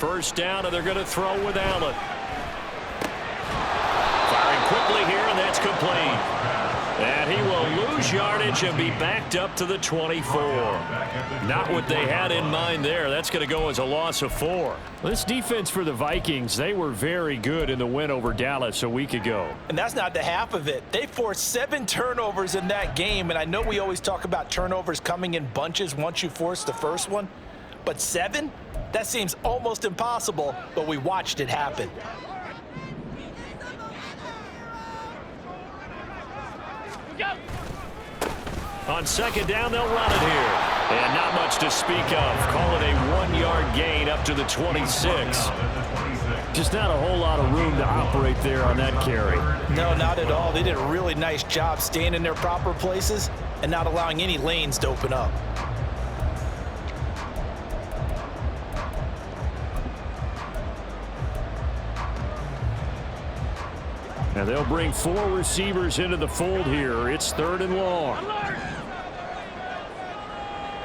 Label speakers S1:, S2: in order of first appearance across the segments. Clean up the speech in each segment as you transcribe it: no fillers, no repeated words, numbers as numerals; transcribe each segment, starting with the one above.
S1: first down, and they're going to throw with Allen. Firing quickly here, and that's complete. And he will lose yardage and be backed up to the 24. Not what they had in mind there. That's going to go as a loss of 4. This defense for the Vikings, they were very good in the win over Dallas a week ago.
S2: And that's not the half of it. They forced 7 turnovers in that game, and I know we always talk about turnovers coming in bunches once you force the first one, but 7? That seems almost impossible, but we watched it happen.
S1: On second down, they'll run it here. And not much to speak of. Call it a 1-yard gain up to the 26. Just not a whole lot of room to operate there on that carry.
S2: No, not at all. They did a really nice job staying in their proper places and not allowing any lanes to open up.
S1: And they'll bring 4 receivers into the fold here. It's 3rd and long.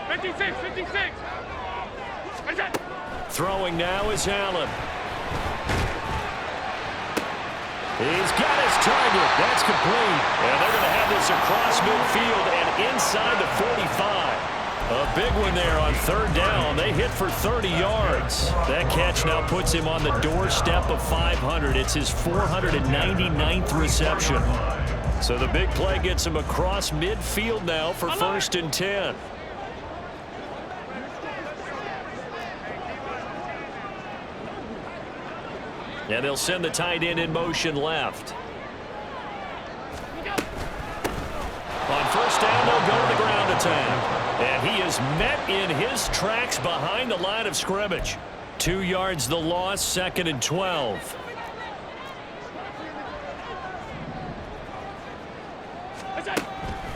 S3: 56, 56.
S1: Throwing now is Allen. He's got his target. That's complete. And they're going to have this across midfield and inside the 45. A big one there on 3rd down. They hit for 30 yards. That catch now puts him on the doorstep of 500. It's his 499th reception. So the big play gets him across midfield now for 1st and 10. And they'll send the tight end in motion left. On 1st down, they'll go to the ground attack. And he is met in his tracks behind the line of scrimmage. 2 yards the loss, 2nd and 12.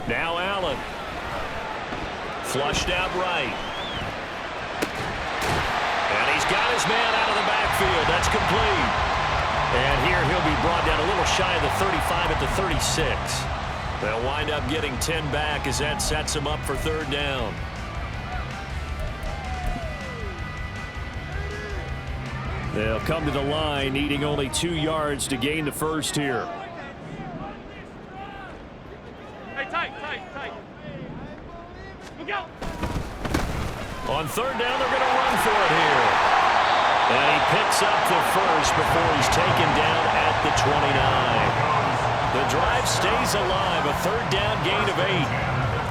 S1: Now Allen. Flushed out right. And he's got his man out of the backfield. That's complete. And here he'll be brought down a little shy of the 35 at the 36. They'll wind up getting 10 back as that sets them up for 3rd down. They'll come to the line needing only 2 yards to gain the first here.
S3: Hey, tight. Look out.
S1: On 3rd down, they're going to run for it here. And he picks up the first before he's taken down at the 29. The drive stays alive, a 3rd down gain of 8.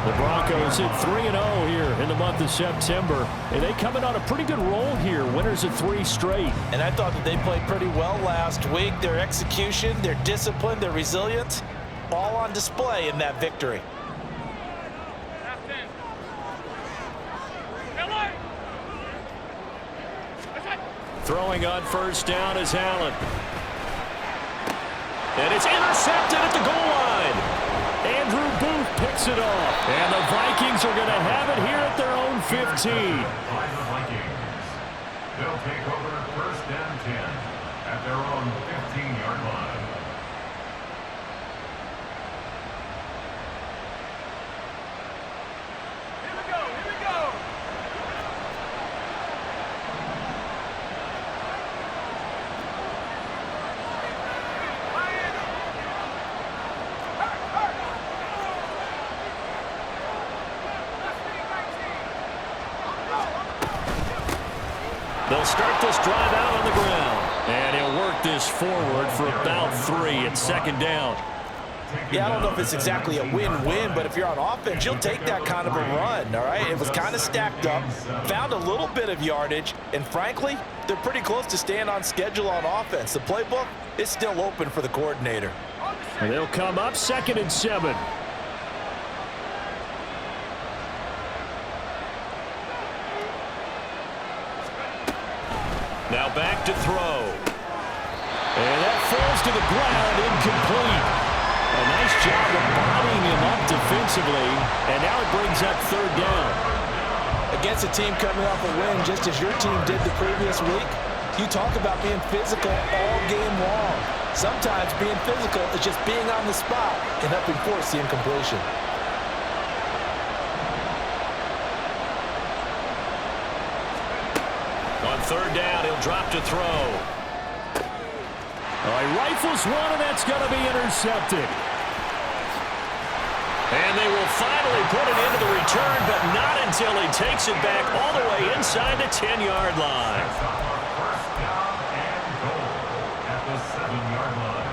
S1: The Broncos hit 3-0 here in the month of September, and they come in on a pretty good roll here, winners of 3 straight.
S2: And I thought that they played pretty well last week. Their execution, their discipline, their resilience, all on display in that victory.
S1: Throwing on 1st down is Allen. And it's intercepted at the goal line. Andrew Booth picks it off. And the Vikings are going to have it here at their own 15.
S4: By the Vikings. They'll take over 1st and 10 at their own 15-yard line.
S3: Here we go.
S1: They'll start this drive out on the ground. And he'll work this forward for about 3 at 2nd down.
S2: Yeah, I don't know if it's exactly a win-win, but if you're on offense, you'll take that kind of a run, all right? It was kind of stacked up, found a little bit of yardage, and frankly, they're pretty close to staying on schedule on offense. The playbook is still open for the coordinator.
S1: And they'll come up 2nd and 7. Now back to throw. And that falls to the ground, incomplete. A nice job of bodying him up defensively, and now it brings up 3rd down.
S2: Against a team coming off a win, just as your team did the previous week, you talk about being physical all game long. Sometimes being physical is just being on the spot and helping force the incompletion.
S1: third down. He'll drop to throw.
S5: He rifles one, and that's going to be intercepted.
S1: And they will finally put it into the return, but not until he takes it back all the way inside the 10-yard line.
S4: First down and goal at the 7-yard line.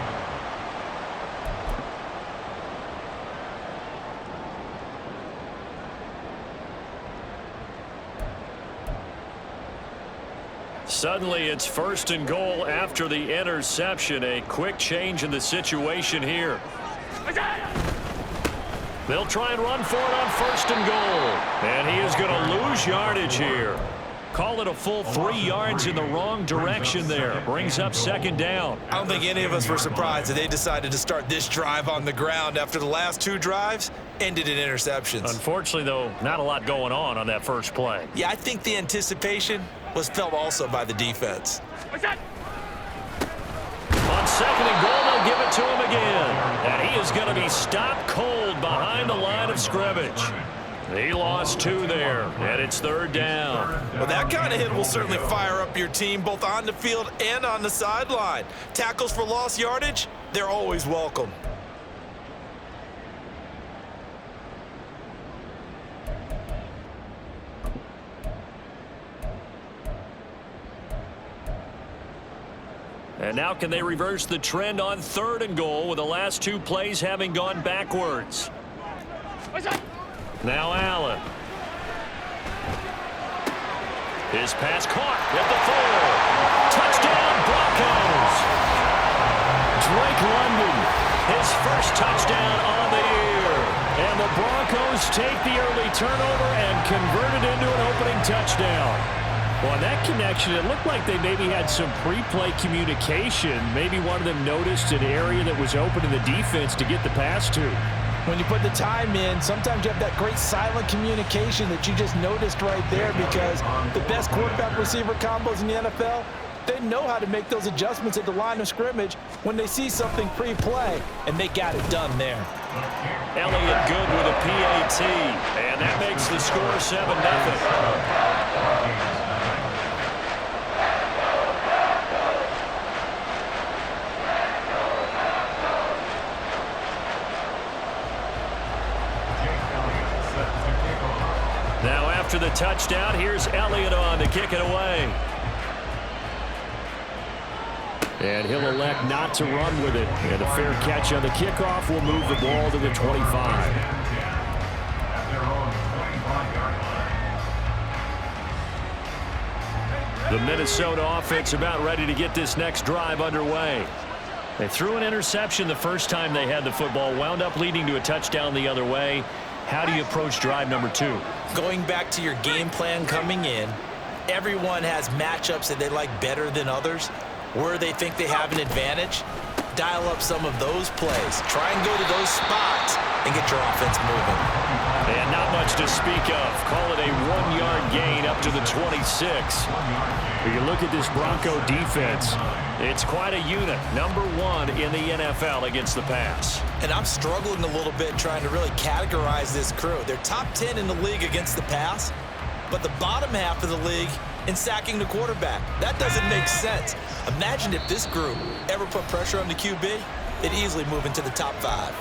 S1: Suddenly, it's first and goal after the interception. A quick change in the situation here. They'll try and run for it on first and goal. And he is going to lose yardage here. Call it a full 3 yards in the wrong direction there. Brings up second down.
S2: I don't think any of us were surprised that they decided to start this drive on the ground after the last 2 drives ended in interceptions.
S1: Unfortunately, though, not a lot going on that first play.
S2: Yeah, I think the anticipation was felt also by the defense.
S1: On second and goal, they'll give it to him again. And he is going to be stopped cold behind the line of scrimmage. He lost 2 there, and it's third down.
S2: Well, that kind of hit will certainly fire up your team both on the field and on the sideline. Tackles for lost yardage, they're always welcome.
S1: And now can they reverse the trend on third and goal with the last 2 plays having gone backwards? Now Allen. His pass caught at the 4. Touchdown Broncos. Drake London, his first touchdown on the year. And the Broncos take the early turnover and convert it into an opening touchdown. Well, that connection, it looked like they maybe had some pre-play communication. Maybe one of them noticed an area that was open in the defense to get the pass to.
S6: When you put the time in, sometimes you have that great silent communication that you just noticed right there, because the best quarterback-receiver combos in the NFL, they know how to make those adjustments at the line of scrimmage when they see something pre-play, and they got it done there.
S1: Elliott good with a PAT, and that makes the score 7-0. Now after the touchdown, here's Elliott on to kick it away.
S5: And he'll elect not to run with it. And a fair catch on the kickoff will move the ball to the 25.
S1: The Minnesota offense about ready to get this next drive underway. They threw an interception the first time they had the football, wound up leading to a touchdown the other way. How do you approach drive number 2?
S2: Going back to your game plan coming in, everyone has matchups that they like better than others. Where they think they have an advantage, dial up some of those plays. Try and go to those spots and get your offense moving.
S1: And not much to speak of. Call it a 1-yard gain up to the 26.
S5: When you look at this Bronco defense,
S1: it's quite a unit. Number 1 in the NFL against the pass.
S2: And I'm struggling a little bit trying to really categorize this crew. They're top 10 in the league against the pass, but the bottom half of the league in sacking the quarterback. That doesn't make sense. Imagine if this group ever put pressure on the QB, it'd easily move into the top 5.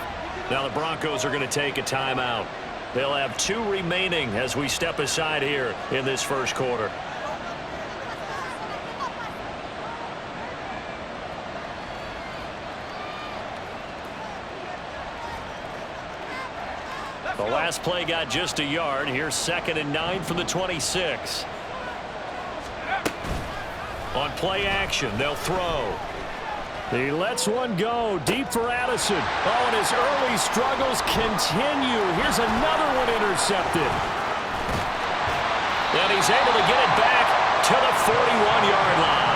S1: Now the Broncos are going to take a timeout. They'll have 2 remaining as we step aside here in this first quarter. The last play got just a yard. Here's 2nd and 9 from the 26. On play action, they'll throw.
S5: he lets one go deep for Addison. Oh, and his early struggles continue. Here's another one intercepted.
S1: And he's able to get it back to the 41-yard line.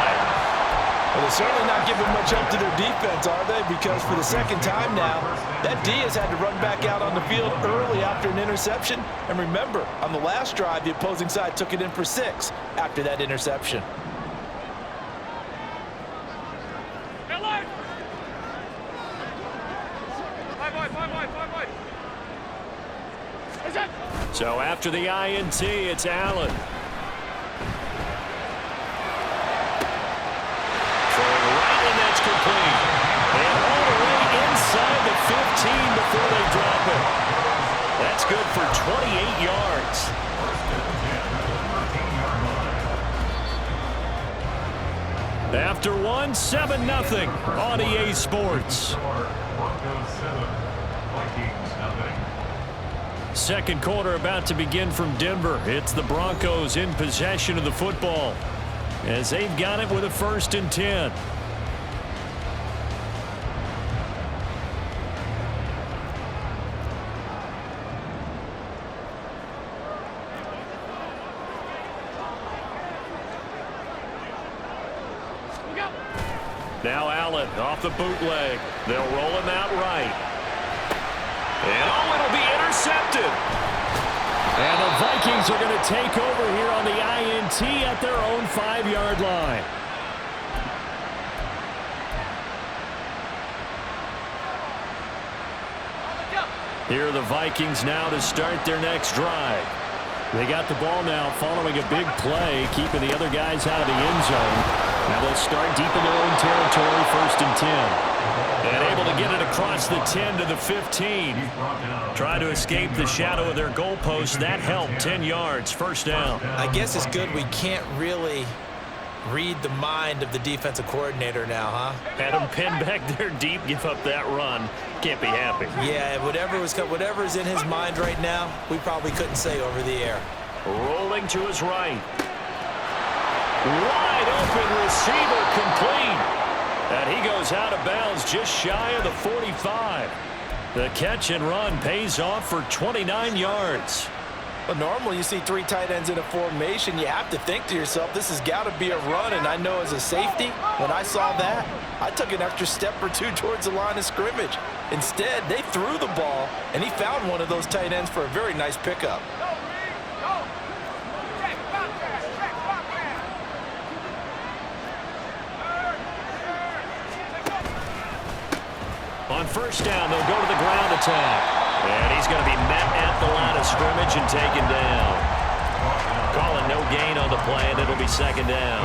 S6: Well, they're certainly not giving much up to their defense, are they? Because for the second time now, that D has had to run back out on the field early after an interception. And remember, on the last drive, the opposing side took it in for 6 after that interception.
S1: So after the INT, it's Allen.
S5: on 7-0 on EA Sports.
S4: Broncos 7, Vikings nothing.
S5: Second quarter about to begin from Denver. It's the Broncos in possession of the football as they've got it with a 1st and 10. Now Allen off the bootleg. They'll roll him out right. And it'll be intercepted. And the Vikings are going to take over here on the INT at their own 5-yard line. Here are the Vikings now to start their next drive. They got the ball now following a big play, keeping the other guys out of the end zone. Now they'll start deep in their own territory, 1st and 10. And able to get it across the 10 to the 15. Try to escape the shadow of their goalpost. That helped. 10 yards, 1st down.
S2: I guess it's good we can't really read the mind of the defensive coordinator now, huh?
S5: Had him pinned back there deep, give up that run. Can't be happy.
S2: Yeah, whatever is in his mind right now, we probably couldn't say over the air.
S5: Rolling to his right. Wide open receiver, complete. And he goes out of bounds just shy of the 45. The catch and run pays off for 29 yards.
S2: But normally you see 3 tight ends in a formation, you have to think to yourself, this has got to be a run. And I know as a safety, when I saw that, I took an extra step or 2 towards the line of scrimmage. Instead, they threw the ball, and he found one of those tight ends for a very nice pickup.
S5: On 1st down, they'll go to the ground attack. And he's going to be met at the line of scrimmage and taken down. Calling no gain on the play, and it'll be 2nd down.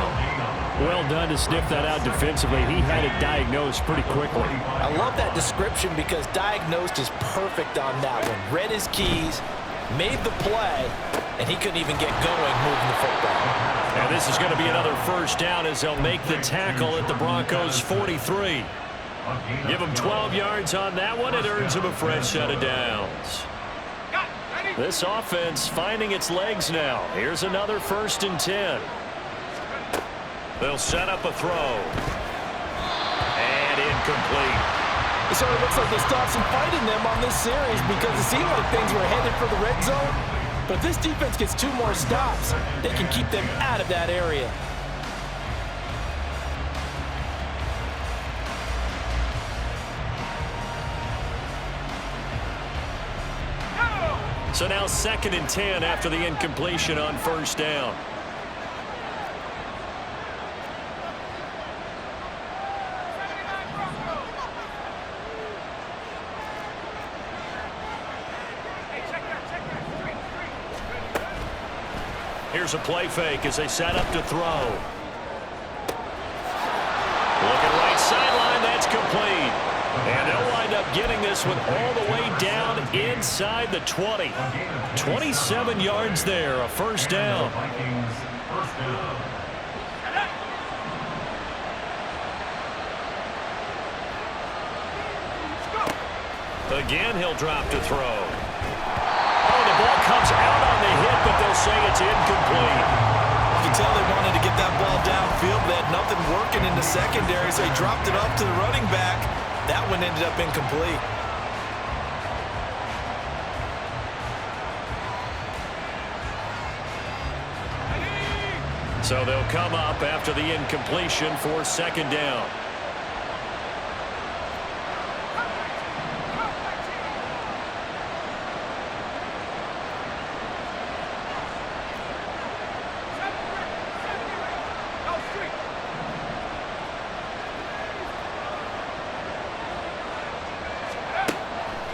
S5: Well done to sniff that out defensively. He had it diagnosed pretty quickly.
S2: I love that description because diagnosed is perfect on that one. Read his keys, made the play, and he couldn't even get going moving the football.
S5: And this is going to be another 1st down as they'll make the tackle at the Broncos' 43. Give him 12 yards on that one. It earns him a fresh set of downs. This offense finding its legs now. Here's another 1st and 10. They'll set up a throw. And incomplete.
S6: It sort of looks like they stopped some fight in them on this series because it seemed like things were headed for the red zone. But if this defense gets 2 more stops, they can keep them out of that area.
S5: So now 2nd and 10 after the incompletion on 1st down. Here's a play fake as they set up to throw. Looking right sideline, that's complete. And they'll wind up getting this one all the way down inside the 20. 27 yards there, a 1st down. Again, he'll drop to throw. Oh, the ball comes out on the hit, but they'll say it's incomplete.
S2: You can tell they wanted to get that ball downfield. They had nothing working in the secondary, so he dropped it up to the running back. That one ended up incomplete.
S5: So they'll come up after the incompletion for 2nd down.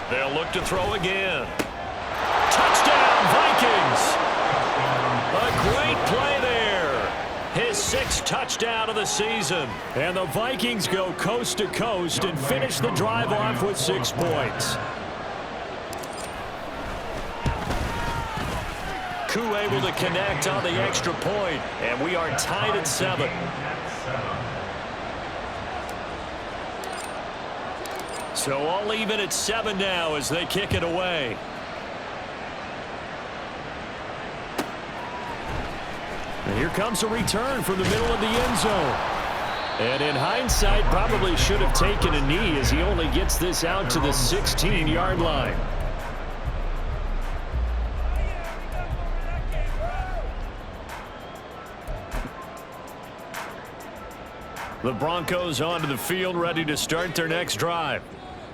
S5: They'll look to throw again. Touchdown, Vikings! A great play there. His 6th touchdown of the season. And the Vikings go coast to coast and finish the drive off with 6 points. Koo able to connect on the extra point, and we are tied at 7. So all even at 7 now as they kick it away. And here comes a return from the middle of the end zone. And in hindsight, probably should have taken a knee as he only gets this out to the 16-yard line. The Broncos onto the field, ready to start their next drive.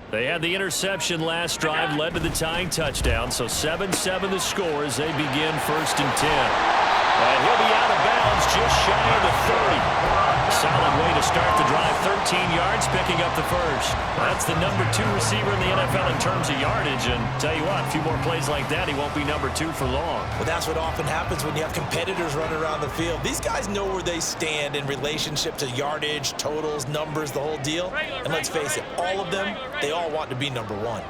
S5: They had the interception last drive, led to the tying touchdown, so 7-7 the score as they begin 1st and 10. And he'll be out of bounds just shy of the 30. Solid way to start the drive, 13 yards, picking up the first. That's the number 2 receiver in the NFL in terms of yardage, and tell you what, a few more plays like that, he won't be number 2 for long.
S2: Well, that's what often happens when you have competitors running around the field. These guys know where they stand in relationship to yardage, totals, numbers, the whole deal. And let's face it, all of them, they all want to be number 1.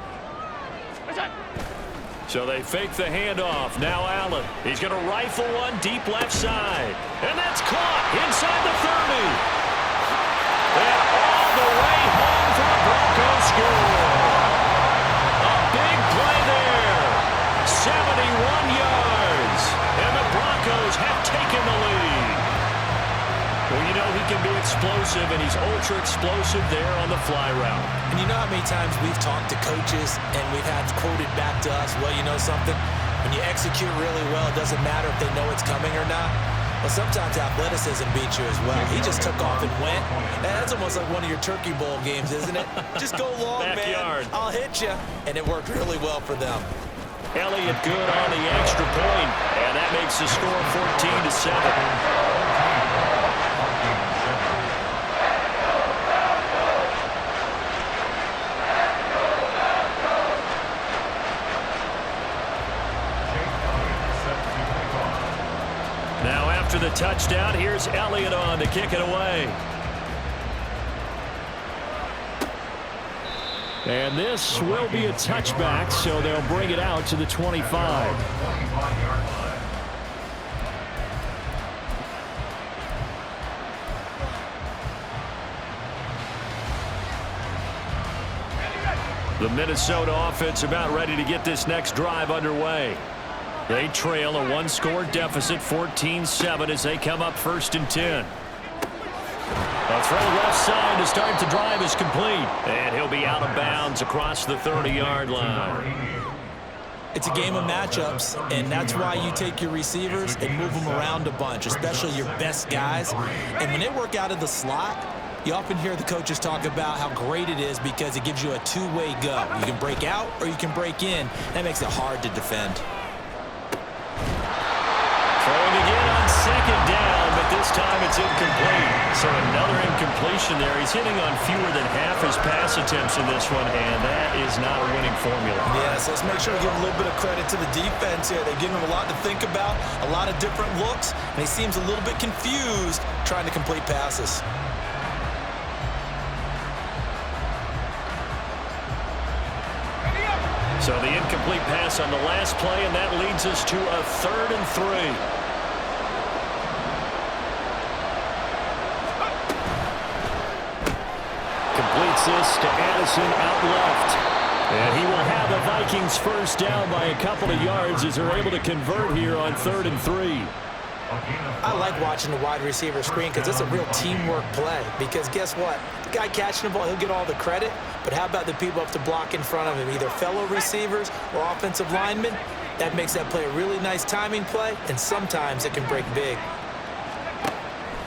S5: So they fake the handoff. Now Allen. He's going to rifle one deep left side. And that's caught inside the 30. And all the way home for the Broncos score. A big play there. 71 yards. And the Broncos have taken the lead. Well, you know he can be explosive, and he's ultra-explosive there on the fly route.
S2: And you know how many times we've talked to coaches and we've had quoted back to us, well, you know something? When you execute really well, it doesn't matter if they know it's coming or not. Well, sometimes athleticism beats you as well. He just took off and went. And that's almost like one of your Turkey Bowl games, isn't it? Just go long,
S5: Backyard.
S2: man. I'll hit you. And it worked really well for them.
S5: Elliott good on the extra point, and that makes the score 14-7. Now after the touchdown, here's Elliott on to kick it away. And this will be a touchback, so they'll bring it out to the 25. The Minnesota offense about ready to get this next drive underway. They trail a 1-score deficit, 14-7, as they come up 1st and 10. A throw left side to start the drive is complete. And he'll be out of bounds across the 30-yard line.
S2: It's a game of matchups, and that's why you take your receivers and move them around a bunch, especially your best guys. And when they work out of the slot, you often hear the coaches talk about how great it is because it gives you a two-way go. You can break out or you can break in. That makes it hard to defend.
S5: Throwing again on 2nd down, but this time it's incomplete. So another incompletion there. He's hitting on fewer than half his pass attempts in this one, and that is not a winning formula.
S2: Yeah, so let's make sure we give a little bit of credit to the defense here. They're giving him a lot to think about, a lot of different looks, and he seems a little bit confused trying to complete passes.
S5: So the incomplete pass on the last play, and that leads us to a 3rd and 3. Completes this to Addison out left. And he will have the Vikings first down by a couple of yards as they're able to convert here on 3rd and 3.
S2: I like watching the wide receiver screen because it's a real teamwork play. Because guess what? The guy catching the ball, he'll get all the credit. But how about the people up to block in front of him, either fellow receivers or offensive linemen? That makes that play a really nice timing play, and sometimes it can break big.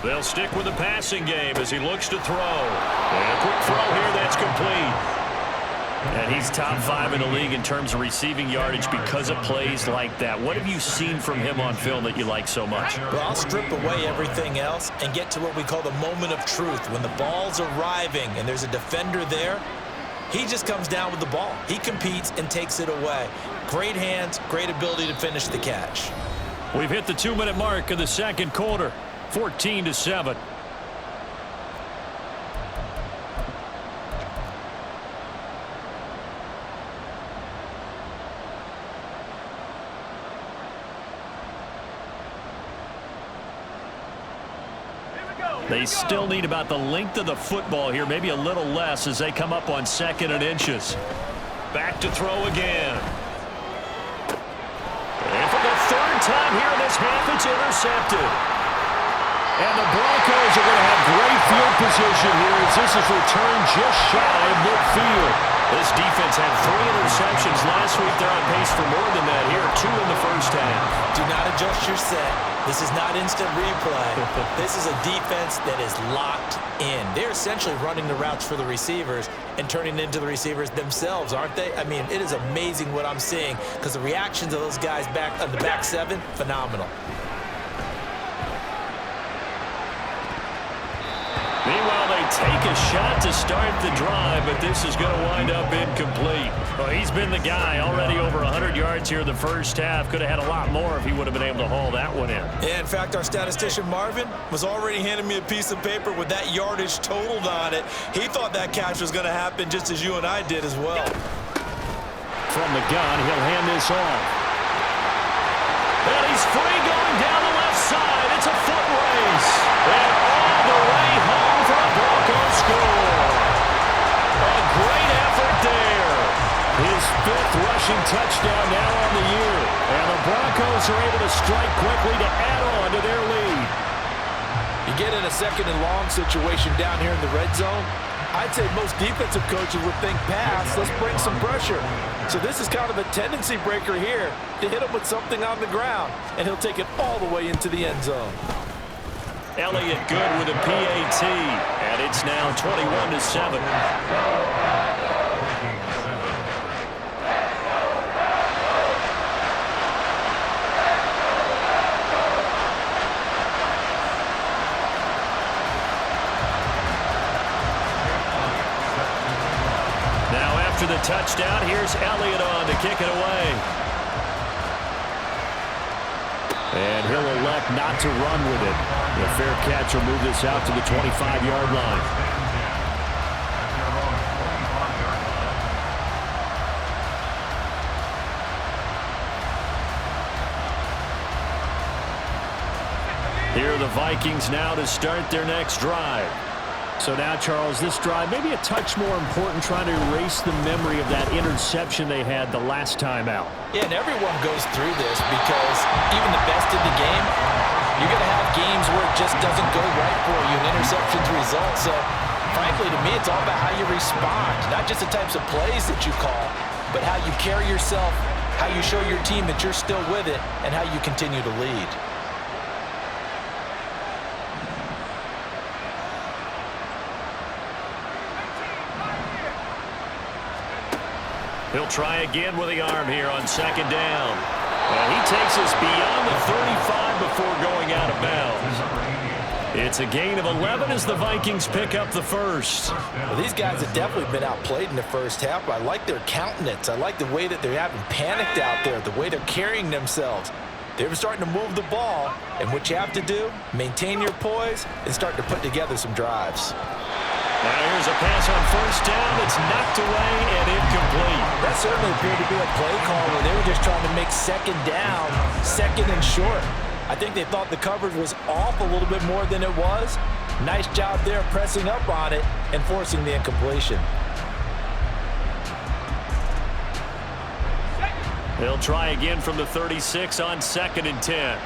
S5: They'll stick with the passing game as he looks to throw. And a quick throw here that's complete. And he's top 5 in the league in terms of receiving yardage because of plays like that. What have you seen from him on film that you like so much?
S2: Well, I'll strip away everything else and get to what we call the moment of truth. When the ball's arriving and there's a defender there, he just comes down with the ball. He competes and takes it away. Great hands, great ability to finish the catch.
S5: We've hit the 2-minute mark of the 2nd quarter, 14-7.
S3: Here we go.
S5: They still need about the length of the football here, maybe a little less as they come up on 2nd and inches. Back to throw again. And for the 3rd time here in this half, it's intercepted. And the Broncos are going to have great field position here as this is returned just shy of midfield. This defense had 3 interceptions last week. They're on pace for more than that here, 2 in the first half.
S2: Do not adjust your set. This is not instant replay. This is a defense that is locked in. They're essentially running the routes for the receivers and turning into the receivers themselves, aren't they? I mean, it is amazing what I'm seeing because the reactions of those guys back on the back 7, phenomenal.
S5: Meanwhile, they take a shot to start the drive, but this is going to wind up incomplete. Well, he's been the guy already over 100 yards here in the first half. Could have had a lot more if he would have been able to haul that one in.
S2: Yeah, in fact, our statistician Marvin was already handing me a piece of paper with that yardage totaled on it. He thought that catch was going to happen just as you and I did as well.
S5: From the gun, he'll hand this off. And he's free going down the left side. It's a foot race. And all the way home for a Broncos score. A great effort there. His 5th rushing touchdown now on the year. And the Broncos are able to strike quickly to add on to their lead.
S6: You get in a 2nd and long situation down here in the red zone, I'd say most defensive coaches would think pass, let's bring some pressure. So this is kind of a tendency breaker here to hit him with something on the ground, and he'll take it all the way into the end zone.
S5: Elliott good with a PAT, and it's now 21-7. Now after the touchdown, here's Elliott on to kick it away. And he'll elect not to run with it. The fair catch will move this out to the 25-yard line. Here are the Vikings now to start their next drive. So now, Charles, this drive maybe a touch more important, trying to erase the memory of that interception they had the last time out.
S2: Yeah, and everyone goes through this because even the best in the game, you're going to have games where it just doesn't go right for you, and interceptions result. So, frankly, to me, it's all about how you respond, not just the types of plays that you call, but how you carry yourself, how you show your team that you're still with it, and how you continue to lead.
S5: He'll try again with the arm here on 2nd down. And he takes us beyond the 35 before going out of bounds. It's a gain of 11 as the Vikings pick up the first.
S2: Well, these guys have definitely been outplayed in the first half, but I like their countenance. I like the way that they're having panicked out there, the way they're carrying themselves. They're starting to move the ball, and what you have to do, maintain your poise and start to put together some drives.
S5: Now here's a pass on 1st down. It's knocked away and incomplete.
S2: That certainly appeared to be a play call where they were just trying to make 2nd down, 2nd and short. I think they thought the coverage was off a little bit more than it was. Nice job there pressing up on it and forcing the incompletion.
S5: They'll try again from the 36 on 2nd and 10.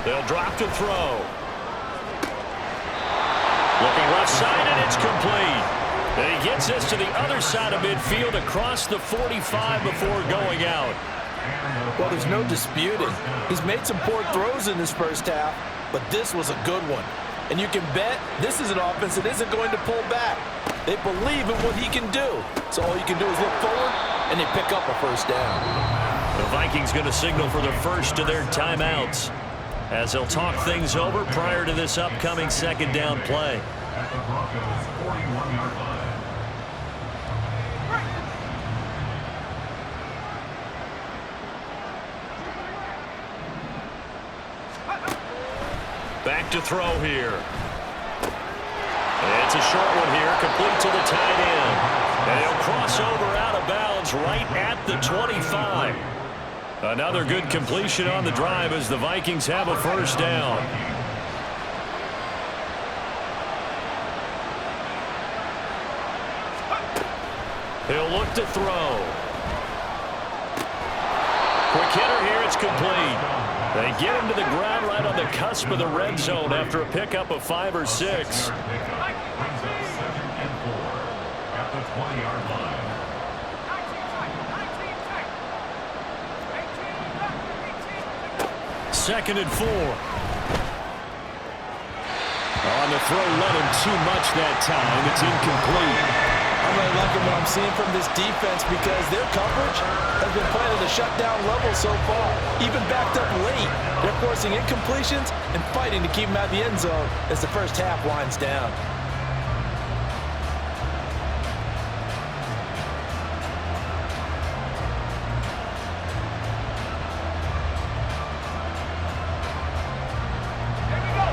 S5: They'll drop to throw. Looking left side, and it's complete. And he gets us to the other side of midfield across the 45 before going out.
S6: Well, there's no disputing. He's made some poor throws in this first half, but this was a good one. And you can bet this is an offense that isn't going to pull back. They believe in what he can do. So all you can do is look forward, and they pick up a 1st down.
S5: The Vikings going to signal for the first of their timeouts as they'll talk things over prior to this upcoming 2nd down play.
S4: At the Broncos' 41-yard line.
S5: Back to throw here.
S1: It's a short one here, complete to the tight end. And he'll cross over out of bounds right at the 25. Another good completion on the drive as the Vikings have a first down. He'll look to throw. Quick hitter here, it's complete. They get him to the ground right on the cusp of the red zone after a pickup of 5 or 6.
S4: Brings up 2nd and 4 at the 20-yard line.
S1: Second and 4. On the throw, let him too much that time. It's incomplete.
S6: I'm really liking what I'm seeing from this defense because their coverage has been playing at a shutdown level so far. Even backed up late, they're forcing incompletions and fighting to keep them out of the end zone as the first half winds down.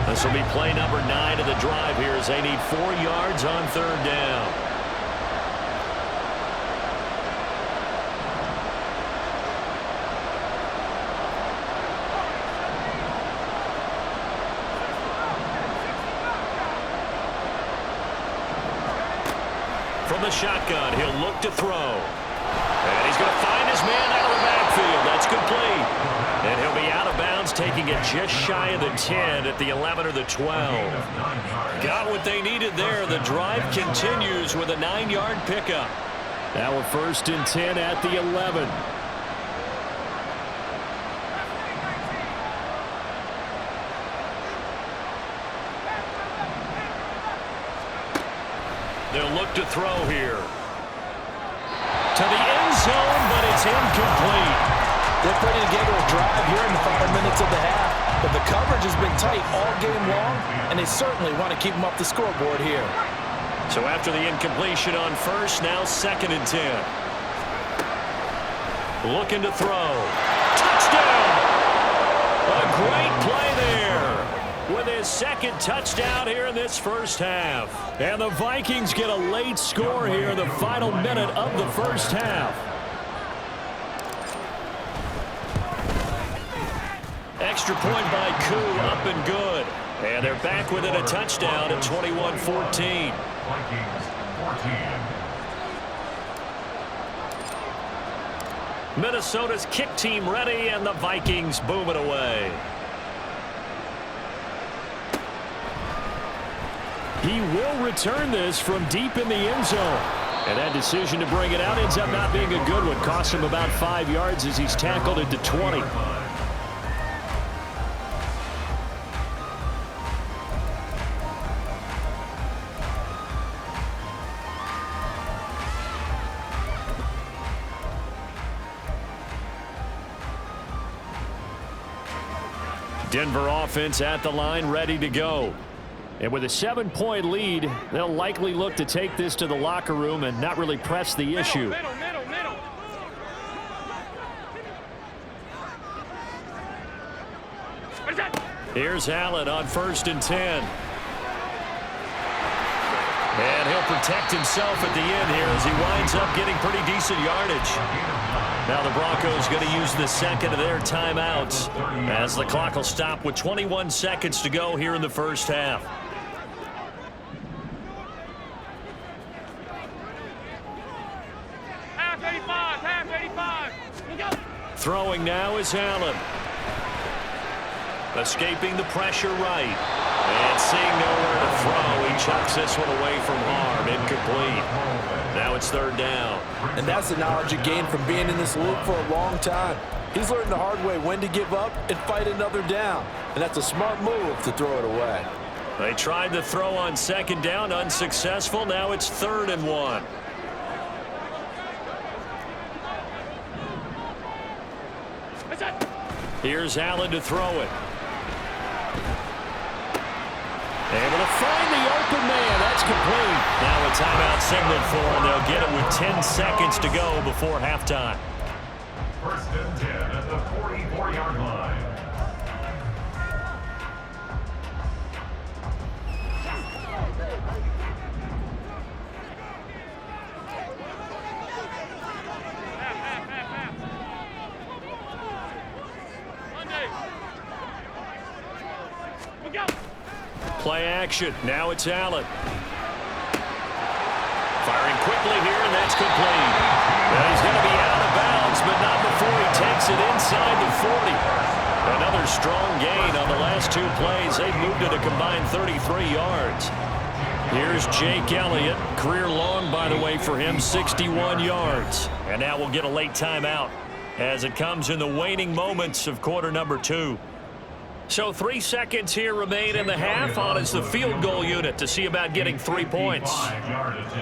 S1: This will be play number 9 of the drive here as they need 4 yards on third down. From the shotgun, he'll look to throw. And he's going to find his man out of the backfield. That's complete. And he'll be out of bounds, taking it just shy of the 10 at the 11 or the 12. Got what they needed there. The drive continues with a 9-yard pickup.
S5: Now we're 1st and 10 at the 11.
S1: They'll look to throw here. To the end zone, but it's incomplete.
S6: They're putting together a drive here in the final minutes of the half, but the coverage has been tight all game long, and they certainly want to keep them up the scoreboard here.
S1: So after the incompletion on first, now 2nd and 10. Looking to throw. Touchdown! A great play there with his 2nd touchdown here in this first half. And the Vikings get a late score here in the final minute of the first half. Extra point by Koo, up and good. And they're back within a touchdown at 21-14.
S4: Vikings 14.
S1: Minnesota's kick team ready, and the Vikings boom it away.
S5: He will return this from deep in the end zone. And that decision to bring it out ends up not being a good one. Cost him about 5 yards as he's tackled it to 20.
S1: Denver offense at the line, ready to go.
S5: And with a 7-point lead, they'll likely look to take this to the locker room and not really press the issue.
S3: Middle. What is that?
S1: Here's Allen on 1st and 10. And he'll protect himself at the end here as he winds up getting pretty decent yardage. Now the Broncos going to use the 2nd of their timeouts as the clock will stop with 21 seconds to go here in the first half.
S3: Half 85. Go.
S1: Throwing now is Allen. Escaping the pressure right. And seeing nowhere to throw, he chucks this one away from harm. Incomplete. Now it's 3rd down.
S6: And that's the knowledge you gain from being in this league for a long time. He's learned the hard way when to give up and fight another down. And that's a smart move to throw it away.
S1: They tried to throw on 2nd down, unsuccessful. Now it's 3rd and 1.
S3: What's that?
S1: Here's Allen to throw it. Able to find the open man. That's complete. Now a timeout signaled for him. They'll get it with 10 seconds to go before halftime.
S4: 1st and 10 at the 44-yard line.
S5: Play action. Now it's Allen. Firing quickly here, and that's complete. He's going to be out of bounds, but not before he takes it inside the 40. Another strong gain on the last 2 plays. They've moved it a combined 33 yards. Here's Jake Elliott. Career long, by the way, for him, 61 yards. And now we'll get a late timeout as it comes in the waning moments of quarter number 2. So 3 seconds here remain in the half on as the field goal unit to see about getting 3 points.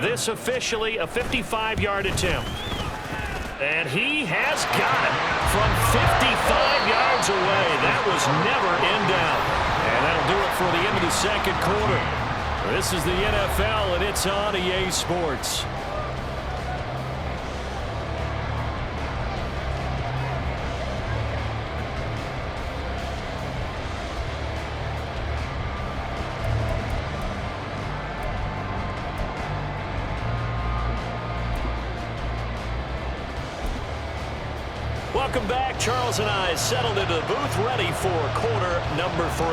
S5: This officially a 55-yard attempt. And he has got it from 55 yards away. That was never in doubt. And that'll do it for the end of the second quarter. This is the NFL, and it's on EA Sports. Welcome back. Charles and I settled into the booth, ready for quarter number 3.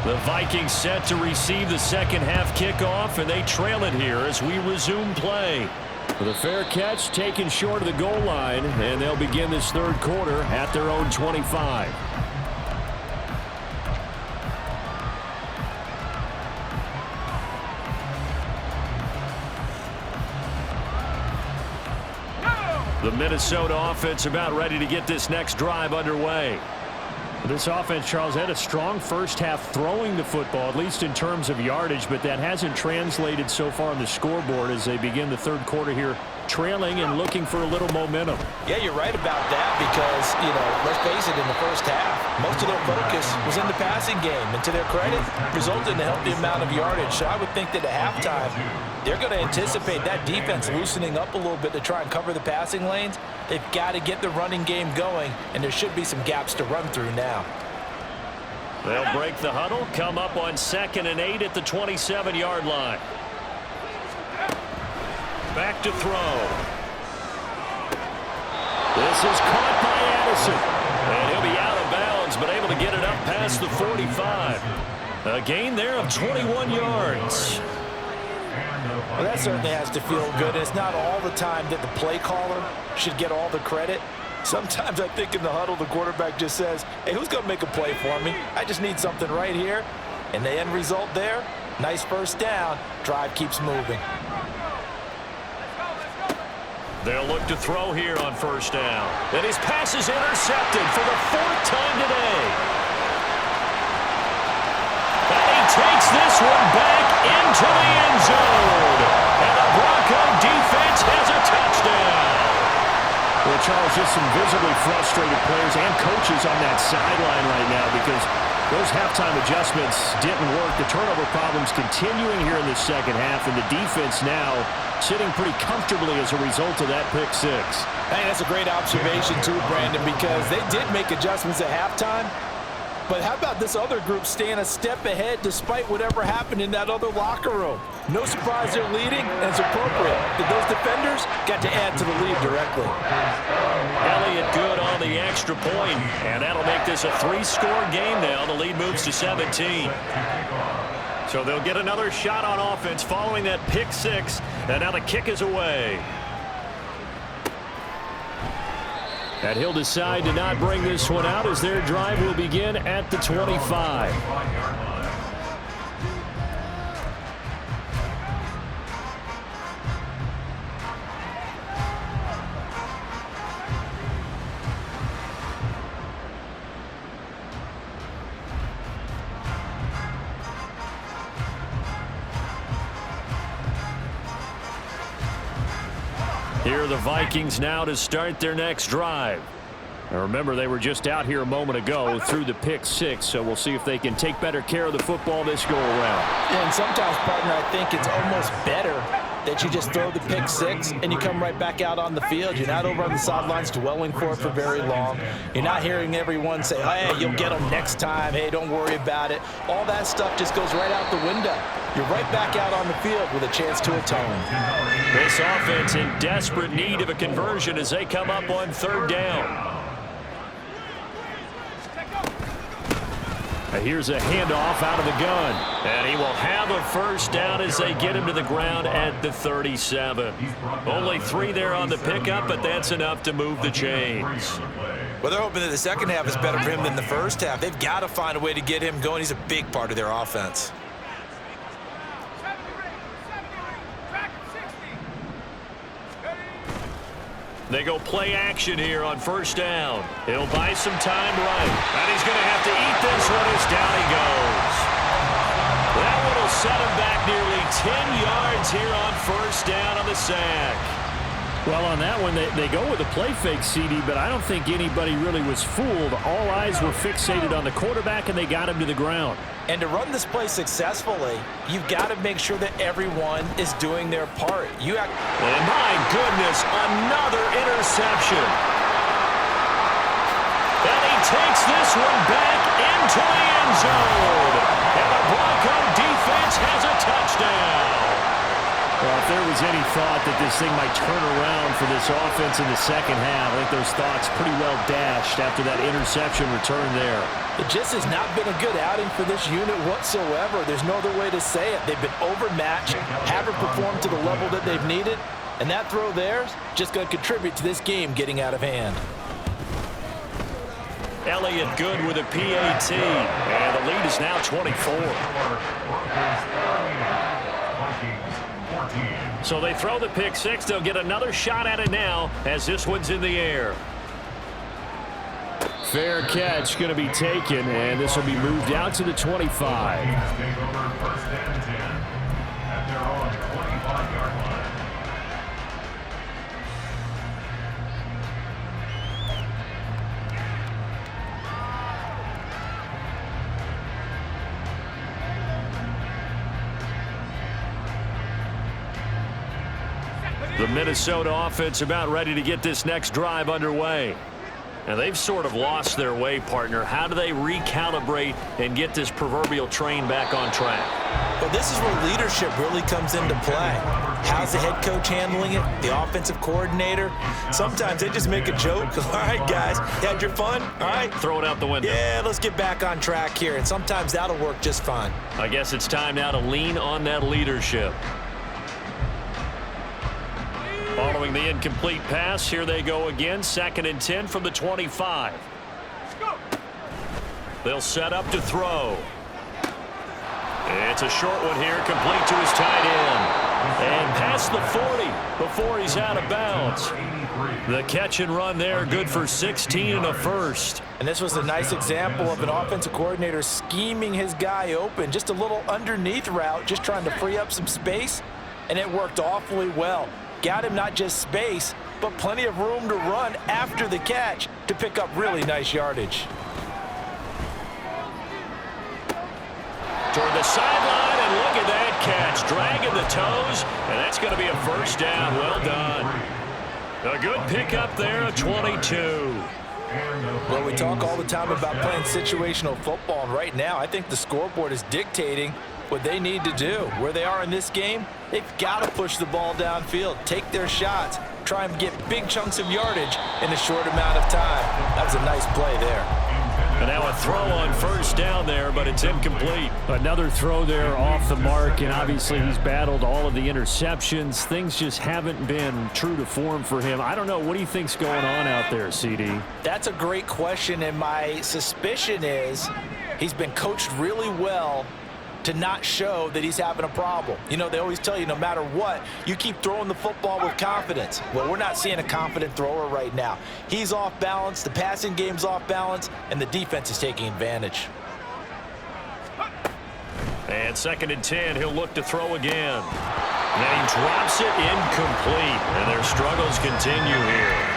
S5: The Vikings set to receive the second half kickoff, and they trail it here as we resume play. With a fair catch taken short of the goal line, and they'll begin this third quarter at their own 25. The Minnesota offense about ready to get this next drive underway. This offense, Charles, had a strong first half throwing the football, at least in terms of yardage, but that hasn't translated so far on the scoreboard as they begin the third quarter here, trailing and looking for a little momentum.
S2: Yeah, you're right about that because, let's face it, in the first half, most of their focus was in the passing game. And to their credit, resulted in a healthy amount of yardage. So I would think that at halftime, they're going to anticipate that defense loosening up a little bit to try and cover the passing lanes. They've got to get the running game going, and there should be some gaps to run through now.
S5: They'll break the huddle, come up on 2nd and 8 at the 27-yard line. Back to throw. This is caught by Addison. And he'll be out of bounds, but able to get it up past the 45. A gain there of 21 yards.
S2: Well, that certainly has to feel good. It's not all the time that the play caller should get all the credit. Sometimes I think in the huddle, the quarterback just says, hey, who's going to make a play for me? I just need something right here. And the end result there, nice first down. Drive keeps moving.
S5: They'll look to throw here on first down. And his pass is intercepted for the 4th time today. And he takes this one back into the end zone. And the Bronco defense has a touchdown. Well, Charles, just some visibly frustrated players and coaches on that sideline right now because those halftime adjustments didn't work. The turnover problems continuing here in the second half, and the defense now sitting pretty comfortably as a result of that pick 6.
S6: Hey, that's a great observation too, Brandon, because they did make adjustments at halftime. But how about this other group staying a step ahead despite whatever happened in that other locker room? No surprise they're leading, and it's appropriate that those defenders got to add to the lead directly.
S5: Elliott good on the extra point, and that'll make this a 3-score game now. The lead moves to 17. So they'll get another shot on offense following that pick 6, and now the kick is away. And he'll decide to not bring this one out as their drive will begin at the 25. Here are the Vikings now to start their next drive. Now remember, they were just out here a moment ago through the pick 6, so we'll see if they can take better care of the football this go around.
S6: And sometimes, partner, I think it's almost better that you just throw the pick six and you come right back out on the field. You're not over on the sidelines dwelling for it for very long. You're not hearing everyone say, hey, you'll get them next time. Hey, don't worry about it. All that stuff just goes right out the window. You're right back out on the field with a chance to atone.
S5: This offense in desperate need of a conversion as they come up on third down. Here's a handoff out of the gun. And he will have a first down as they get him to the ground at the 37. Only 3 there on the pickup, but that's enough to move the chains.
S2: Well, they're hoping that the second half is better for him than the first half. They've got to find a way to get him going. He's a big part of their offense.
S5: They go play action here on first down. He'll buy some time right. And he's going to have to eat this one as down he goes. That one will set him back nearly 10 yards here on first down on the sack. Well, on that one, they go with a play fake, CD, but I don't think anybody really was fooled. All eyes were fixated on the quarterback, and they got him to the ground.
S6: And to run this play successfully, you've got to make sure that everyone is doing their part.
S5: And my goodness, another interception. And he takes this one back into the end zone. And the Bronco defense has a touchdown. Well, if there was any thought that this thing might turn around for this offense in the second half, I think those thoughts pretty well dashed after that interception return there.
S6: It just has not been a good outing for this unit whatsoever. There's no other way to say it. They've been overmatched, haven't performed to the level that they've needed, and that throw there is just going to contribute to this game getting out of hand.
S5: Elliott good with a PAT, and the lead is now 24. So they throw the pick six. They'll get another shot at it now as this one's in the air. Fair catch going to be taken, and this will be moved out to the 25. The Minnesota offense about ready to get this next drive underway. Now, they've sort of lost their way, partner. How do they recalibrate and get this proverbial train back on track?
S2: Well, this is where leadership really comes into play. How's the head coach handling it? The offensive coordinator? Sometimes they just make a joke. All right, guys, you had your fun? All right.
S5: Throw it out the window.
S2: Yeah, let's get back on track here. And sometimes that'll work just fine.
S5: I guess it's time now to lean on that leadership. Following the incomplete pass, here they go again. 2nd and 10 from the 25. They'll set up to throw. It's a short one here, complete to his tight end. And past the 40 before he's out of bounds. The catch and run there, good for 16 and a first.
S6: And this was a nice example of an offensive coordinator scheming his guy open. Just a little underneath route, just trying to free up some space. And it worked awfully well. Got him not just space, but plenty of room to run after the catch to pick up really nice yardage.
S5: Toward the sideline, and look at that catch. Dragging the toes, and that's going to be a first down. Well done. A good pickup there, a 22.
S6: Well, we talk all the time about playing situational football, and right now I think the scoreboard is dictating what they need to do. Where they are in this game, they've got to push the ball downfield, take their shots, try and get big chunks of yardage in a short amount of time. That was a nice play there.
S5: And now a throw on first down there, but it's incomplete. Another throw there off the mark, and obviously he's battled all of the interceptions. Things just haven't been true to form for him. I don't know. What do you think's going on out there, CD?
S6: That's a great question, and my suspicion is he's been coached really well to not show that he's having a problem. You know, they always tell you no matter what, you keep throwing the football with confidence. Well, we're not seeing a confident thrower right now. He's off balance, the passing game's off balance, and the defense is taking advantage.
S5: And 2nd and 10, he'll look to throw again. And he drops it incomplete, and their struggles continue here.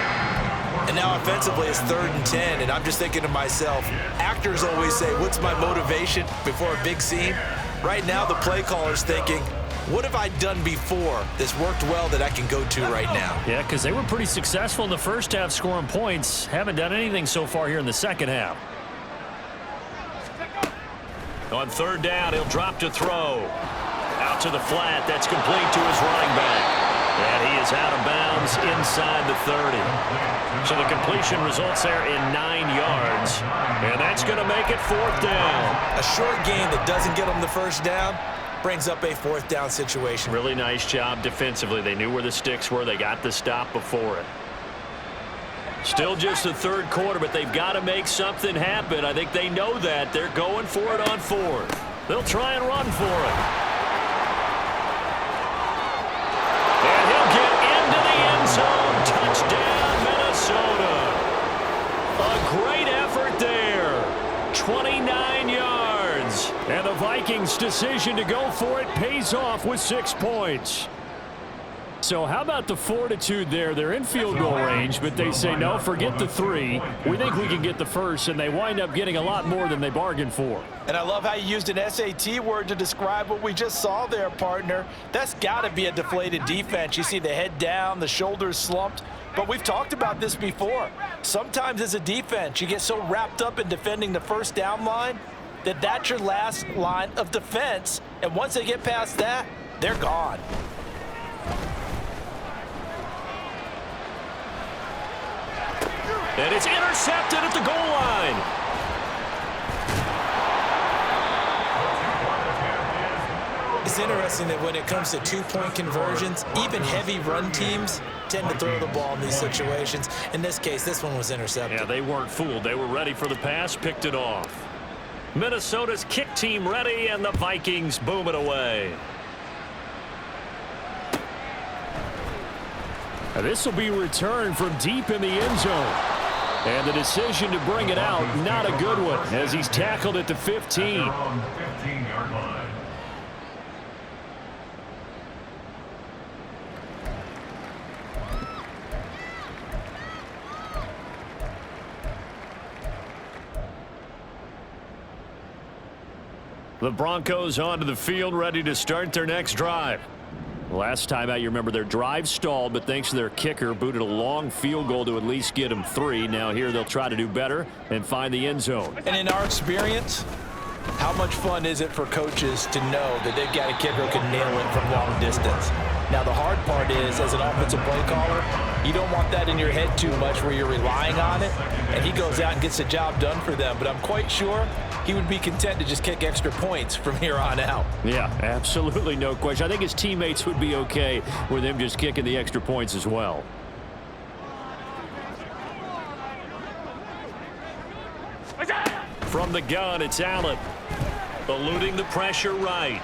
S2: And now offensively it's 3rd and 10, and I'm just thinking to myself, actors always say, what's my motivation before a big scene? Right now the play caller's thinking, What have I done before that's worked well that I can go to right now?
S5: Yeah, because they were pretty successful in the first half scoring points. Haven't done anything so far here in the second half. On third down, he'll drop to throw. Out to the flat. That's complete to his running back. And he is out of bounds inside the 30. So the completion results there in 9 yards. And that's going to make it fourth down.
S2: A short gain that doesn't get them the first down brings up a fourth down situation.
S5: Really nice job defensively. They knew where the sticks were. They got the stop before it. Still just the third quarter, but they've got to make something happen. I think they know that. They're going for it on fourth. They'll try and run for it. And he'll get into the end zone. Touchdown, Minnesota. A great effort there. 29 yards. And the Vikings' decision to go for it pays off with 6 points. So how about the fortitude there? They're in field goal range, but they say, no, forget the 3. We think we can get the first, and they wind up getting a lot more than they bargained for.
S6: And I love how you used an SAT word to describe what we just saw there, partner. That's got to be a deflated defense. You see the head down, the shoulders slumped. But we've talked about this before. Sometimes as a defense, you get so wrapped up in defending the first down line that that's your last line of defense. And once they get past that, they're gone.
S5: And it's intercepted at the goal line.
S2: It's interesting that when it comes to two-point conversions, even heavy run teams tend to throw the ball in these situations. In this case, this one was intercepted.
S5: Yeah, they weren't fooled. They were ready for the pass, picked it off. Minnesota's kick team ready, and the Vikings boom it away. Now, this will be returned from deep in the end zone. And the decision to bring it out, not a good one, as he's tackled at the 15. The Broncos onto the field, ready to start their next drive. Last time out, you remember their drive stalled, but thanks to their kicker, booted a long field goal to at least get them 3. Now here they'll try to do better and find the end zone.
S6: And in our experience, how much fun is it for coaches to know that they've got a kicker who can nail it from long distance? Now the hard part is, as an offensive play caller, you don't want that in your head too much where you're relying on it, and he goes out and gets the job done for them. But I'm quite sure he would be content to just kick extra points from here on out.
S5: Yeah, absolutely no question. I think his teammates would be okay with him just kicking the extra points as well. From the gun, it's Allen. Eluding the pressure right.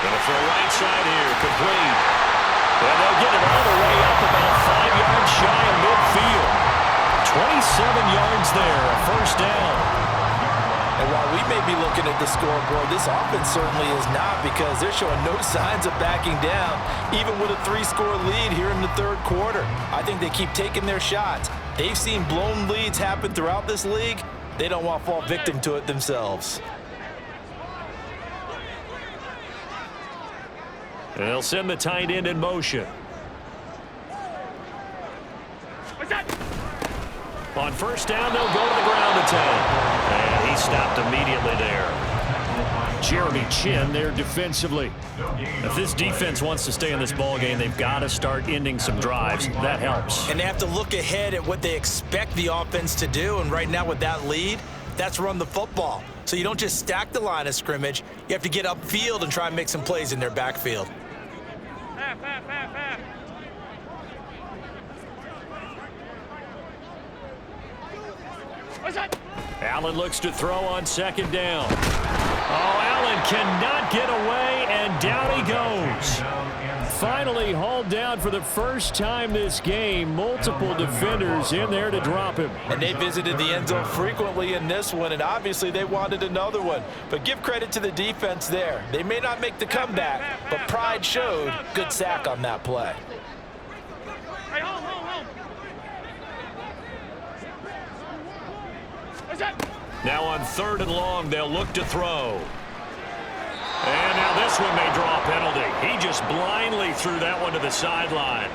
S5: Gonna throw right side here, complete. And they'll get it all the way up about 5 yards shy of midfield. 27 yards there, a first down.
S6: And while we may be looking at the scoreboard, this offense certainly is not, because they're showing no signs of backing down, even with a 3-score lead here in the third quarter. I think they keep taking their shots. They've seen blown leads happen throughout this league. They don't want to fall victim to it themselves.
S5: And they'll send the tight end in motion. On first down, they'll go to the ground attack. And he stopped immediately there. Jeremy Chin there defensively. If this defense wants to stay in this ballgame, they've got to start ending some drives. That helps.
S2: And they have to look ahead at what they expect the offense to do. And right now with that lead, that's run the football. So you don't just stack the line of scrimmage. You have to get upfield and try and make some plays in their backfield.
S5: Allen looks to throw on second down. Oh, Allen cannot get away, and down he goes. Finally hauled down for the first time this game. Multiple defenders in there to drop him.
S6: And they visited the end zone frequently in this one, and obviously they wanted another one. But give credit to the defense there. They may not make the comeback, but pride showed. Good sack on that play.
S3: Hey, hold.
S5: Now on third and long, they'll look to throw. And
S1: this one may draw a penalty. He just blindly threw that one to the sideline.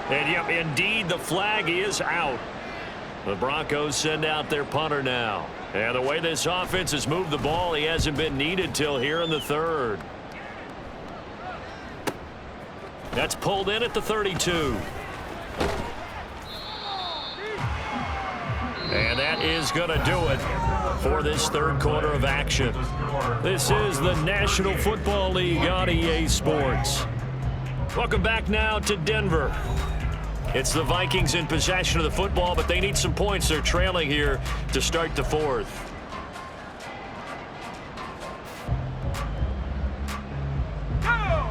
S1: And, yep, indeed, the flag is out. The Broncos send out their punter now. And the way this offense has moved the ball, he hasn't been needed till here in the third. That's pulled in at the 32. And that is going to do it for this third quarter of action. This is the National Football League on EA Sports. Welcome back now to Denver. It's the Vikings in possession of the football, but they need some points. They're trailing here to start the fourth.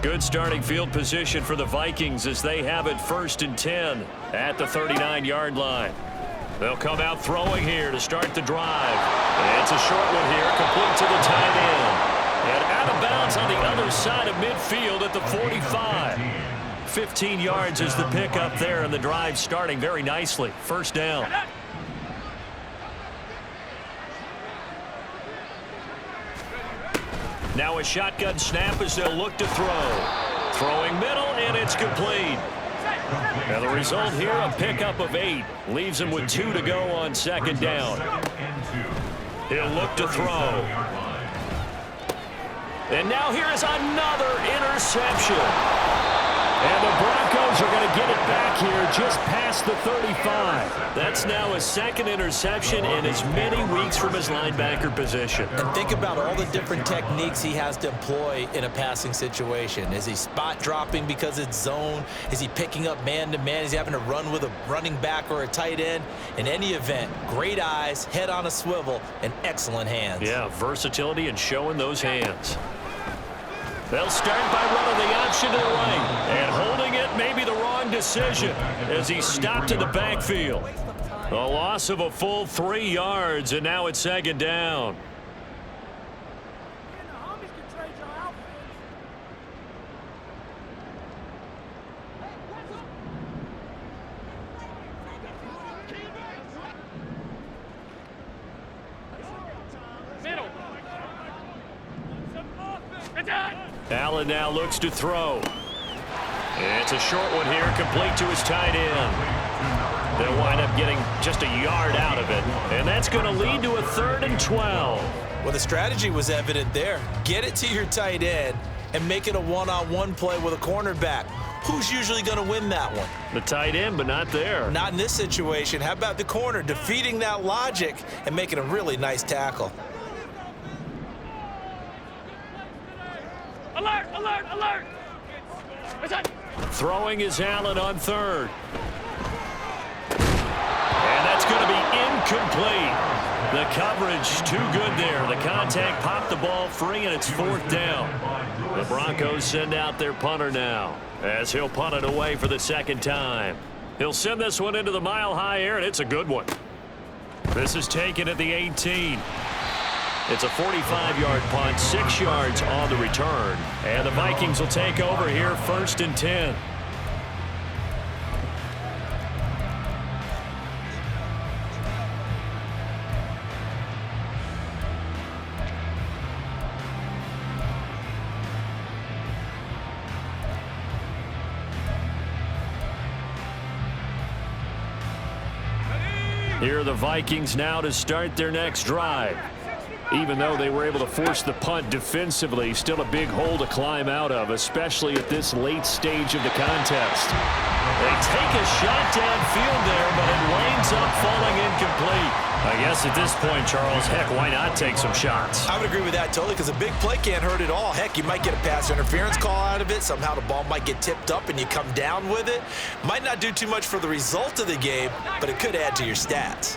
S1: Good starting field position for the Vikings as they have it 1st and 10 at the 39-yard line. They'll come out throwing here to start the drive. And it's a short one here, complete to the tight end. And out of bounds on the other side of midfield at the 45. 15 yards is the pickup there, and the drive starting very nicely. First down. Now a shotgun snap as they'll look to throw. Throwing middle, and it's complete. And the result here, a pickup of 8. Leaves him with 2 to go on second down. He'll look to throw. And now here is another interception. And the Broncos are going to get it back here just past the 35. That's now a second interception in as many weeks from his linebacker position.
S2: And think about all the different techniques he has to employ in a passing situation. Is he spot dropping because it's zone? Is he picking up man-to-man? Is he having to run with a running back or a tight end? In any event, great eyes, head on a swivel, and excellent hands.
S1: Yeah, versatility and showing those hands. They'll start by running the option to the right. And holding it may be the wrong decision as he stopped in the backfield. A loss of a full 3 yards, and now it's second down. Allen now looks to throw. It's a short one here, complete to his tight end. They'll wind up getting just a yard out of it, and that's going to lead to a 3rd and 12.
S2: Well, the strategy was evident there. Get it to your tight end and make it a one-on-one play with a cornerback. Who's usually going to win that one?
S1: The tight end, but not there.
S2: Not in this situation. How about the corner defeating that logic and making a really nice tackle?
S3: Alert, alert, alert!
S1: Throwing is Allen on 3rd. And that's going to be incomplete. The coverage too good there. The contact popped the ball free, and it's 4th down. The Broncos send out their punter now as he'll punt it away for the second time. He'll send this one into the mile-high air, and it's a good one. This is taken at the 18. It's a 45-yard punt, 6 yards on the return. And the Vikings will take over here 1st and 10. Here are the Vikings now to start their next drive. Even though they were able to force the punt defensively, still a big hole to climb out of, especially at this late stage of the contest. They take a shot downfield there, but it winds up falling incomplete. I guess at this point, Charles, heck, why not take some shots?
S2: I would agree with that totally, because a big play can't hurt at all. Heck, you might get a pass interference call out of it. Somehow the ball might get tipped up and you come down with it. Might not do too much for the result of the game, but it could add to your stats.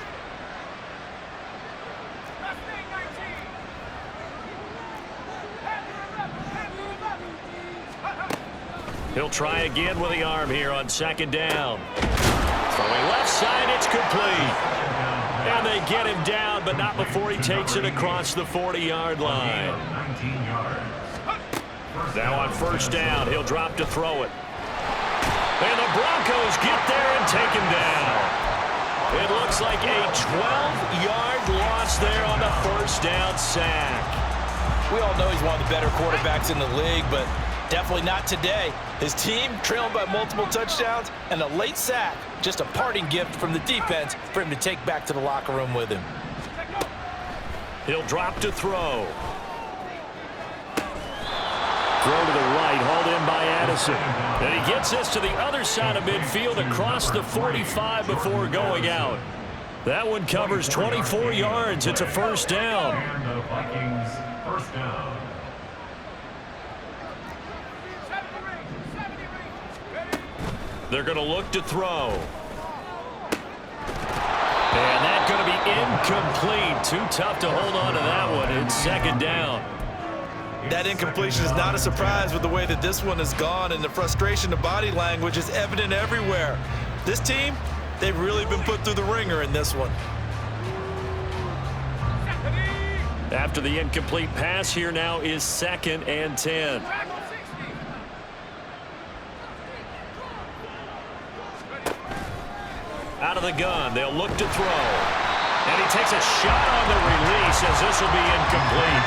S1: He'll try again with the arm here on second down. Throwing left side, it's complete. And they get him down, but not before he takes it across the 40-yard line. Now on first down, he'll drop to throw it. And the Broncos get there and take him down. It looks like a 12-yard loss there on the first down sack.
S2: We all know he's one of the better quarterbacks in the league, but definitely not today. His team trailing by multiple touchdowns and a late sack. Just a parting gift from the defense for him to take back to the locker room with him.
S5: He'll drop to throw. Throw to the right, hauled in by Addison. And he gets this to the other side of midfield across the 45 before going out. That one covers 24 yards. It's a first down.
S4: And the Vikings first down.
S5: They're going to look to throw. And that's going to be incomplete. Too tough to hold on to that one. It's second down.
S2: That incompletion is not a surprise with the way that this one has gone, and the frustration, the body language is evident everywhere. This team, they've really been put through the ringer in this one.
S5: After the incomplete pass, here now is 2nd and 10. Out of the gun, they'll look to throw. And he takes a shot on the release as this will be incomplete.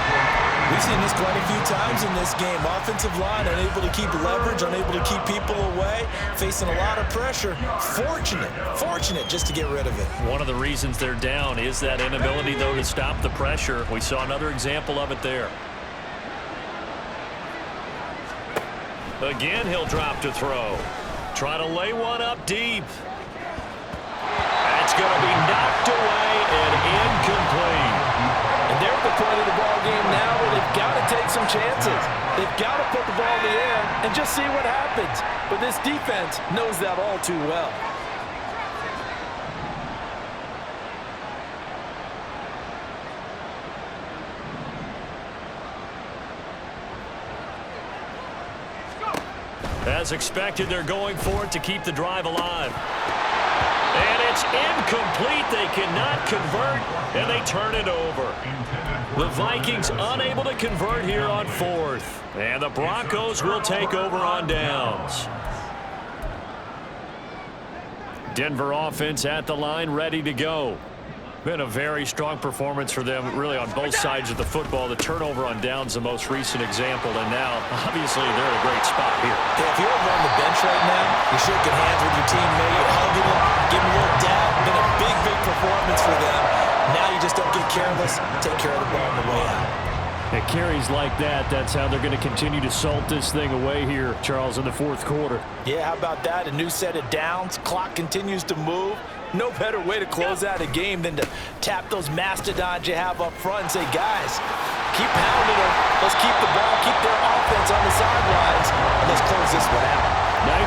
S6: We've seen this quite a few times in this game. Offensive line unable to keep leverage, unable to keep people away, facing a lot of pressure. Fortunate just to get rid of it.
S5: One of the reasons they're down is that inability, though, to stop the pressure. We saw another example of it there. Again, he'll drop to throw. Try to lay one up deep. That's going to be knocked away and incomplete.
S6: And they're at the point of the ball game now where they've got to take some chances. They've got to put the ball in the air and just see what happens. But this defense knows that all too well.
S5: As expected, they're going for it to keep the drive alive. And it's incomplete. They cannot convert, and they turn it over. The Vikings unable to convert here on 4th. And the Broncos will take over on downs. Denver offense at the line, ready to go. Been a very strong performance for them, really, on both sides of the football. The turnover on downs, the most recent example, and now, obviously, they're in a great spot here.
S6: Yeah, if you're over on the bench right now, you're shaking hands with your teammate, you're hugging them, giving a little dab. Been a big performance for them. Now you just don't get careless. Take care of the ball on the way out.
S5: It carries like that. That's how they're going to continue to salt this thing away here, Charles, in the 4th quarter.
S6: Yeah, how about that? A new set of downs. Clock continues to move. No better way to close out a game than to tap those mastodons you have up front and say, guys, keep pounding them. Let's keep the ball, keep their offense on the sidelines, and let's close this one out.
S5: 93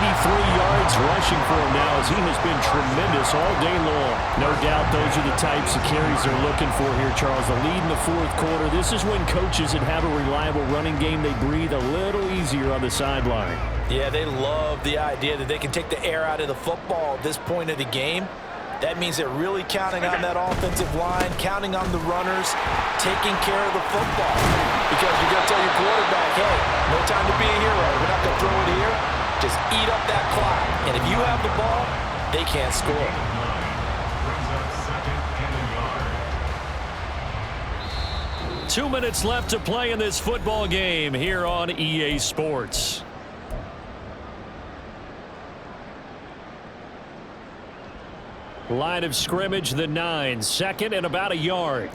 S5: yards rushing for him now as he has been tremendous all day long. No doubt those are the types of carries they're looking for here, Charles. The lead in the 4th quarter. This is when coaches that have a reliable running game, they breathe a little easier on the sideline.
S6: Yeah, they love the idea that they can take the air out of the football at this point of the game. That means they're really counting on that offensive line, counting on the runners, taking care of the football. Because you're going to tell your quarterback, hey, no time to be a hero. We're not going to throw it here. Just eat up that clock. And if you have the ball, they can't score.
S4: Brings up 2nd and a yard.
S5: 2 minutes left to play in this football game here on EA Sports. Line of scrimmage, the 9. 2nd and about a yard.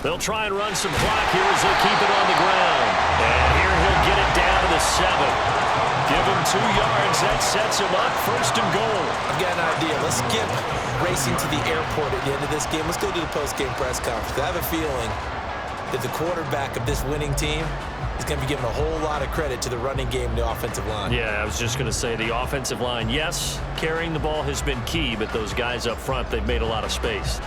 S5: They'll try and run some clock here as they keep it on the ground. And here he'll get it down to the 7. Give him 2 yards. That sets him up 1st and goal.
S6: I've got an idea. Let's skip racing to the airport at the end of this game. Let's go to the post-game press conference. I have a feeling that the quarterback of this winning team is going to be given a whole lot of credit to the running game and the offensive line.
S5: Yeah, I was just going to say the offensive line, yes, carrying the ball has been key, but those guys up front, they've made a lot of space.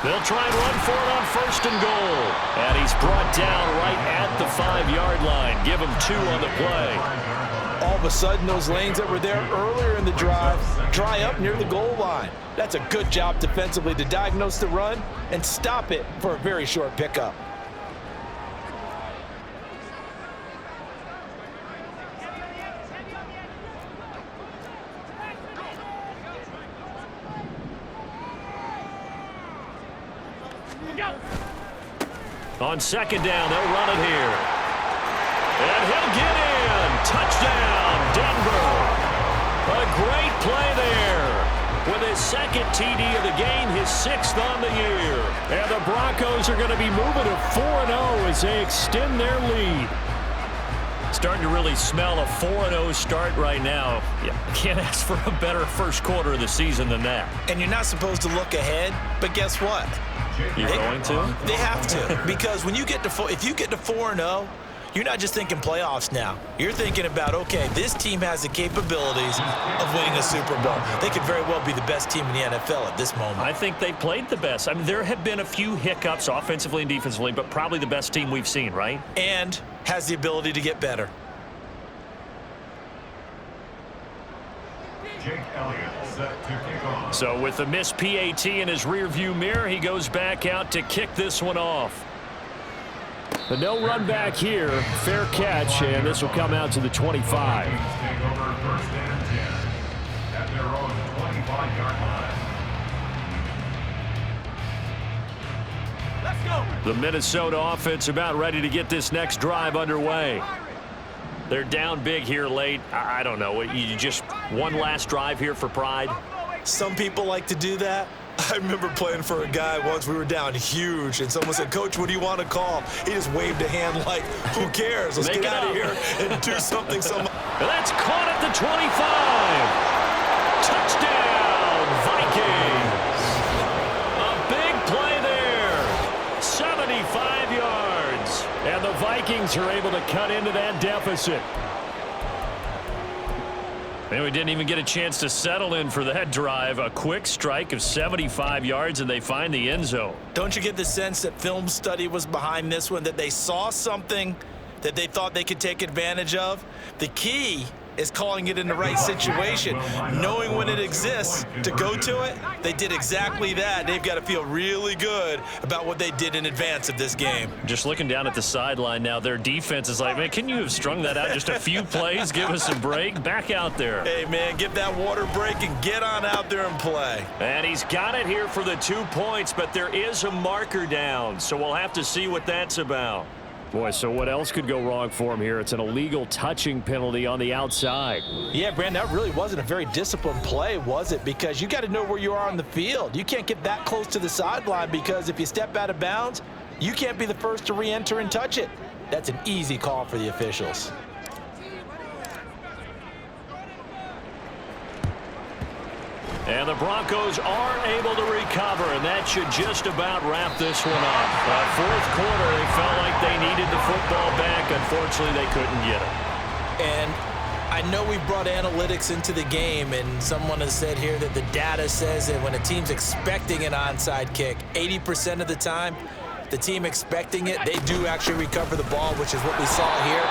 S5: They'll try and run for it on 1st and goal. And he's brought down right at the 5-yard line. Give him 2 on the play.
S6: All of a sudden, those lanes that were there earlier in the drive dry up near the goal line. That's a good job defensively to diagnose the run and stop it for a very short pickup.
S5: On second down, they'll run it here. And he'll get in. Touchdown, Denver. A great play there. With his second TD of the game, his 6th on the year. And the Broncos are going to be moving to 4-0 as they extend their lead. Starting to really smell a 4-0 start right now. Yeah, can't ask for a better first quarter of the season than that.
S2: And you're not supposed to look ahead, but guess what?
S5: You're going to?
S2: They have to, because when you get to if you get to 4-0, you're not just thinking playoffs now. You're thinking about, okay, this team has the capabilities of winning a Super Bowl. They could very well be the best team in the NFL at this moment.
S5: I think they played the best. I mean, there have been a few hiccups offensively and defensively, but probably the best team we've seen, right?
S2: And has the ability to get better.
S4: Jake Elliott set to kick off.
S5: So with the missed PAT in his rearview mirror, he goes back out to kick this one off. But no run back here. Fair catch, and this will come out to the 25.
S4: Take over first and 10 at their own 25-yard line.
S3: Let's go.
S5: The Minnesota offense about ready to get this next drive underway. They're down big here late. I don't know. You just one last drive here for pride?
S2: Some people like to do that. I remember playing for a guy once. We were down huge, and someone said, "Coach, what do you want to call?" He just waved a hand like, who cares? Let's get out of here and do something.
S5: That's caught at the 25. Touchdown, Vikings. A big play there. 75 yards. And the Vikings are able to cut into that deficit. And we didn't even get a chance to settle in for that drive. A quick strike of 75 yards, and they find the end zone.
S2: Don't you get the sense that film study was behind this one, that they saw something that they thought they could take advantage of? The key is calling it in the right situation, knowing when it exists to go to it. They did exactly that. They've got to feel really good about what they did in advance of this game.
S5: Just looking down at the sideline now, their defense is like, man, can you have strung that out just a few plays? Give us a break. Back out there.
S2: Hey, man, give that water break and get on out there and play.
S5: And he's got it here for the 2 points, but there is a marker down, so we'll have to see what that's about. Boy, so what else could go wrong for him here? It's an illegal touching penalty on the outside.
S6: Yeah, Brandon, that really wasn't a very disciplined play, was it? Because you got to know where you are on the field. You can't get that close to the sideline, because if you step out of bounds, you can't be the first to re-enter and touch it. That's an easy call for the officials.
S5: And the Broncos are able to recover, and that should just about wrap this one up. Fourth quarter, they felt like they needed the football back. Unfortunately, they couldn't get it.
S2: And I know we've brought analytics into the game, and someone has said here that the data says that when a team's expecting an onside kick, 80% of the time, the team expecting it, they do actually recover the ball, which is what we saw here.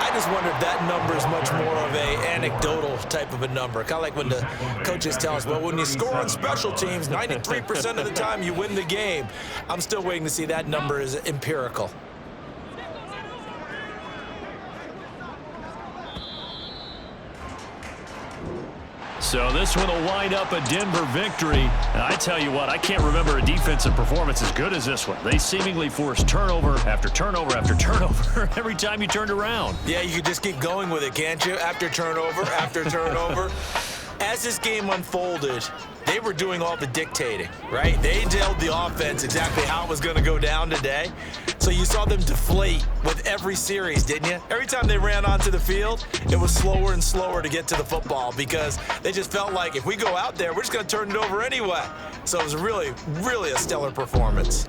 S2: I just wonder if that number is much more of a anecdotal type of a number. Kind of like when the coaches tell us, well, when you score on special teams, 93% of the time you win the game. I'm still waiting to see that number is empirical.
S5: So this one will wind up a Denver victory. And I tell you what, I can't remember a defensive performance as good as this one. They seemingly forced turnover after turnover after turnover every time you turned around.
S2: Yeah, you could just keep going with it, can't you? After turnover, after turnover. As this game unfolded, they were doing all the dictating, right? They told the offense exactly how it was going to go down today. So you saw them deflate with every series, didn't you? Every time they ran onto the field, it was slower and slower to get to the football, because they just felt like if we go out there, we're just going to turn it over anyway. So it was really, really a stellar performance.